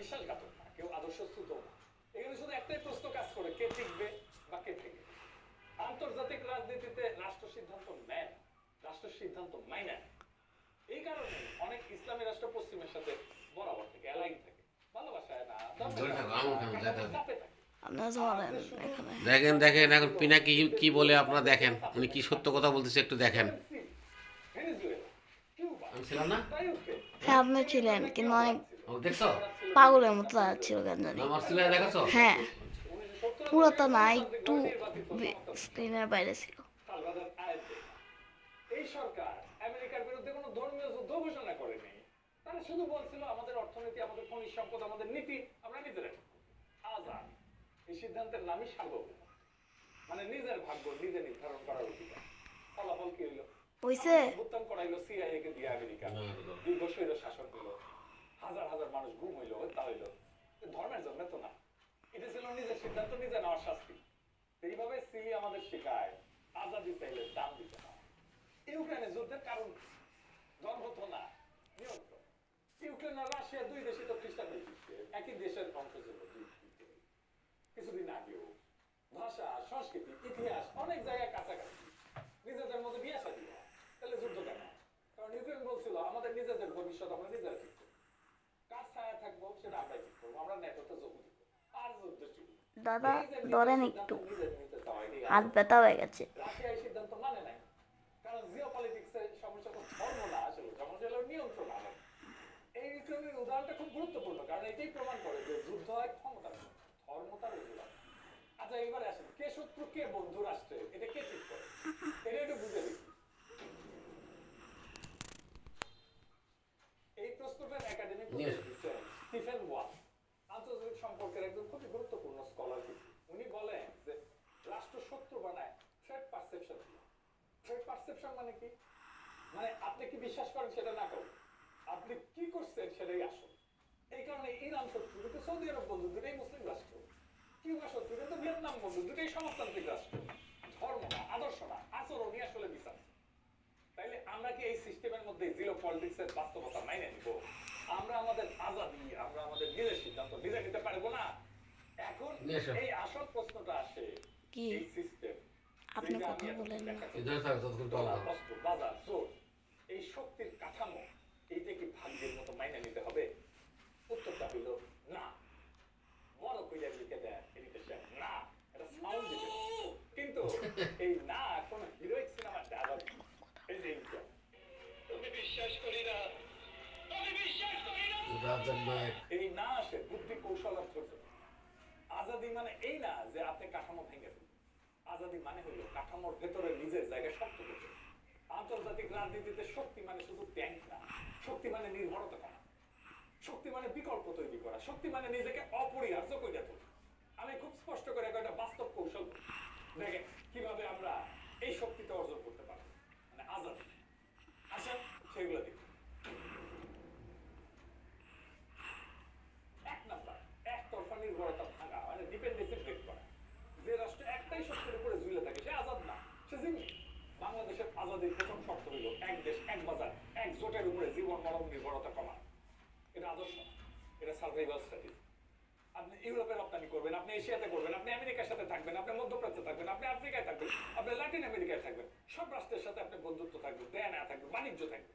বিশ্বাসঘাতক না, কেউ আদর্শচ্যুত না। এখানে শুধু একটাই প্রশ্ন কাজ করে, কে টিকবে বা কে থেকে। আন্তর্জাতিক রাজনীতিতে রাষ্ট্র সিদ্ধান্ত নেয় না, রাষ্ট্র সিদ্ধান্ত মাইনে নেয়। এই কারণে অনেক ইসলামী রাষ্ট্র পশ্চিমের সাথে বরাবর থেকে অ্যালাইন থাকে, ভালোবাসায় না, চাপে থাকে। দেখেন দেখেন এখন পিনাকি কি বলে, আপনারা দেখেন উনি কি সত্য কথা বলতেছে, একটু দেখেন। আমি ছিলাম না, হ্যাঁ আপনি ছিলেন, কিন্তু অনেক দেখছো পাগলের মতো ছিল কেন জানি। আমার সিনেমা দেখেছো? হ্যাঁ পুরোটা না, একটু স্ক্রিনের বাইরে ছিল। এই সরকার আমেরিকার বিরুদ্ধে কোনো ধর্মীয় যুদ্ধ ঘোষণা করেনি, তারা শুধু বলছিল আমাদের অর্থনীতি, আমাদের খনিজ সম্পদ, আমাদের নীতি আমরা নিজেরা আজাদ। এই সিদ্ধান্তের নামই সার্বভৌম, মানে নিজের ভাগ্য নিজে নির্ধারণ করার অধিকার। ফলাফল কি হইলো? হইছে ভুত্থান করাইলো সিআইএ কে দিয়ে আমেরিকা, দীর্ঘ স্বৈর শাসন হইলো, হাজার হাজার মানুষ গুম হইলো, হত্যা হইলো। ধর্মের জন্য তো না, এটা ছিল নিজের সিদ্ধান্ত, নিজে নেওয়ার শাস্তি। এইভাবে সিলি আমাদের শেখায় আজাদি চাইলে দাম দিতে হয়। ইউক্রেনের যুদ্ধের কারণ ধর্ম তো না, নিয়ন্ত্রণ। ইউক্রেন আর রাশিয়া দুই দেশে তো খ্রিস্টান একই দেশের অংশ ছিল। কিছুদিন আগেও ভাষা, সংস্কৃতি, ইতিহাস অনেক জায়গায় কাছাকাছি, নিজেদের মধ্যে বিয়ে শাদী হয়। তাহলে যুদ্ধ কেন? কারণ ইউক্রেন বলছিল আমাদের নিজেদের ভবিষ্যৎ আমরা নিজেরা ঠিক করবো, কার ছায়া থাকবো সেটা আমরাই ঠিক করবো, আমরা নেটোতে যোগ দিব। আর যুদ্ধ শুরু। দাদা ধরেন একটু, হাত ব্যথা হয়ে গেছে। রাশিয়া এই সিদ্ধান্ত মানে নাই, কারণ জিওপলিটিক্সের সমস্যা তো ধর্ম না, আসলে সমস্যা হলো নিয়ন্ত্রণ আলো। এই ইউক্রেনের উদাহরণটা খুব গুরুত্বপূর্ণ, কারণ এটাই প্রমাণ করে যে যুদ্ধ হয় ক্ষমতার জন্য, ধর্ম তার উদাহরণ। আচ্ছা এবারে আসেন, কে শত্রু কে বন্ধু রাষ্ট্রে, এটা কে ঠিক করে? এটা একটু বুঝে দেখি। এই প্রশ্নটার একাডেমিক দিচ্ছেন স্টিফেন ওয়াল, আন্তর্জাতিক সম্পর্কের একজন খুবই গুরুত্বপূর্ণ স্কলার। উনি বলেন যে রাষ্ট্র শত্রু বানায় থ্রেট পারসেপশন। থ্রেট পারসেপশন মানে কি? মানে আপনি কি বিশ্বাস করেন সেটা না করুন, আপনি কি করছেন সেটাই আসল। এই কারণে ইরান শত্রু কিন্তু সৌদি আরব বন্ধু, দুটোই মুসলিম রাষ্ট্র। কিউবা শত্রু কিন্তু ভিয়েতনাম বন্ধু, দুটোই সমাজতান্ত্রিক রাষ্ট্র। ধর্ম না, আদর্শ না, আচরণই আসলে বিচার। তাইলে আমরা কি এই সিস্টেমের মধ্যে জিরো পলিটিক্সের বাস্তবতা মাইনে নিব? আমরা আমাদের আজাদি, আমরা আমাদের নিজের সিদ্ধান্ত নিজে নিতে পারবো না? এখন এই আসল প্রশ্নটা আসে, কি এই সিস্টেম, আপনি কথা বলেন না। বাজার, জোর, এই শক্তির কাঠামো, এইটা কি ভাগ্যের মতো মাইনে নিতে হবে? উত্তরটা হইল না। বড় কইরা লিখে দেয় এডিটেশন, না, এটা সাউন্ড দিবে। কিন্তু এই না কোন হিরোইক সিনেমার ডায়লগ। এই যে তুমি বিশ্বাস করি না, আমি বিশ্বাস করি না, এই না আসে বুদ্ধি কৌশল আর ধৈর্য। আজাদি মানে এই না যে আপনি কাঠামো ভেঙে ফেলবেন। আজাদি মানে হলো কাঠামোর ভেতরে নিজের জায়গায় শক্ত করতে। আন্তর্জাতিক রাজনীতিতে শক্তি মানে শুধু ট্যাঙ্ক না, শক্তি মানে নির্ভরতা করা, শক্তি মানে বিকল্প তৈরি করা, শক্তি মানে নিজেকে অপরিহার্য করে তোলা। আমি খুব স্পষ্ট করে একটা বাস্তব কৌশল দেখেন কিভাবে আমরা এই শক্তিটা অর্জন করতে পারি, মানে আজাদি। আচ্ছা সেগুলো দেখি। এক নাম্বার, একতরফা নির্ভরতা ভাঙা, মানে ডিপেন্ডেন্সি ব্রেক করা। যে রাষ্ট্র একটাই শক্তির উপরে ঝুলে থাকে সে আজাদ না, সে জিম্মি। বাংলাদেশের আজাদির প্রথম শর্ত হইল এক দেশ এক বাজার এক জোটের উপরে জীবন মরণ নির্ভরতা কমা। এটা আদর্শ না, এটা সার্ভাইভাল স্ট্র্যাটেজি। আপনি ইউরোপে রপ্তানি করবেন, আপনি এশিয়াতে করবেন, আপনি আমেরিকার সাথে থাকবেন, আপনি মধ্যপ্রাচ্যে থাকবেন, আপনি আফ্রিকায় থাকবেন, আপনি লাতিন আমেরিকায় থাকবেন, সব রাষ্ট্রের সাথে আপনি বন্ধুত্ব থাকবেন, দেয়া নেয়া থাকবে, বাণিজ্য থাকবে।